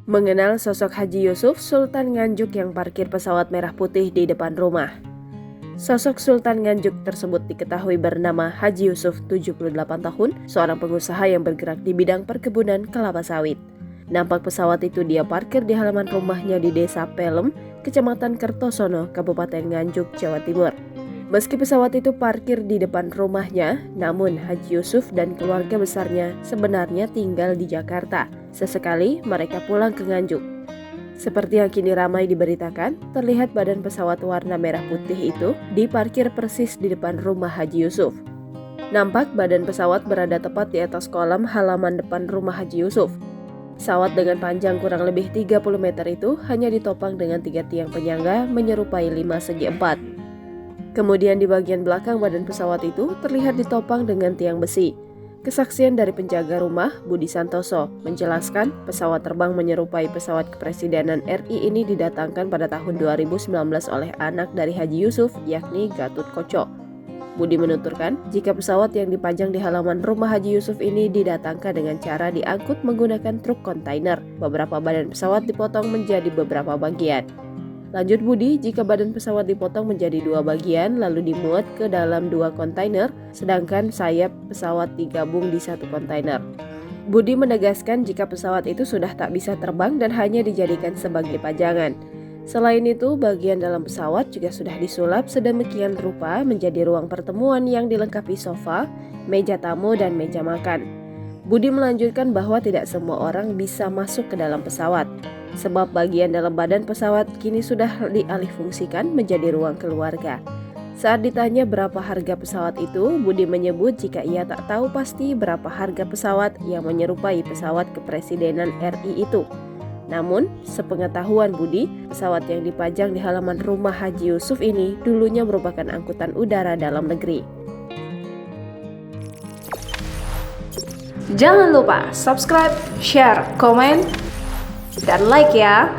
Mengenal sosok Haji Yusuf, Sultan Nganjuk yang parkir pesawat merah putih di depan rumah. Sosok Sultan Nganjuk tersebut diketahui bernama Haji Yusuf, 78 tahun, seorang pengusaha yang bergerak di bidang perkebunan kelapa sawit. Nampak pesawat itu dia parkir di halaman rumahnya di Desa Pelem, Kecamatan Kertosono, Kabupaten Nganjuk, Jawa Timur. Meski pesawat itu parkir di depan rumahnya, namun Haji Yusuf dan keluarga besarnya sebenarnya tinggal di Jakarta. Sesekali mereka pulang ke Nganjuk. Seperti yang kini ramai diberitakan, terlihat badan pesawat warna merah putih itu diparkir persis di depan rumah Haji Yusuf. Nampak badan pesawat berada tepat di atas kolam halaman depan rumah Haji Yusuf. Pesawat dengan panjang kurang lebih 30 meter itu hanya ditopang dengan 3 tiang penyangga menyerupai 5 segi 4. Kemudian di bagian belakang badan pesawat itu terlihat ditopang dengan tiang besi. Kesaksian dari penjaga rumah, Budi Santoso, menjelaskan pesawat terbang menyerupai pesawat kepresidenan RI ini didatangkan pada tahun 2019 oleh anak dari Haji Yusuf, yakni Gatot Koco. Budi menuturkan, jika pesawat yang dipajang di halaman rumah Haji Yusuf ini didatangkan dengan cara diangkut menggunakan truk kontainer, beberapa badan pesawat dipotong menjadi beberapa bagian. Lanjut Budi, jika badan pesawat dipotong menjadi 2 bagian lalu dimuat ke dalam 2 kontainer, sedangkan sayap pesawat digabung di 1 kontainer. Budi menegaskan jika pesawat itu sudah tak bisa terbang dan hanya dijadikan sebagai pajangan. Selain itu, bagian dalam pesawat juga sudah disulap sedemikian rupa menjadi ruang pertemuan yang dilengkapi sofa, meja tamu, dan meja makan. Budi melanjutkan bahwa tidak semua orang bisa masuk ke dalam pesawat, sebab bagian dalam badan pesawat kini sudah dialihfungsikan menjadi ruang keluarga. Saat ditanya berapa harga pesawat itu, Budi menyebut jika ia tak tahu pasti berapa harga pesawat yang menyerupai pesawat kepresidenan RI itu. Namun, sepengetahuan Budi, pesawat yang dipajang di halaman rumah Haji Yusuf ini dulunya merupakan angkutan udara dalam negeri. Jangan lupa subscribe, share, komen, dan like ya.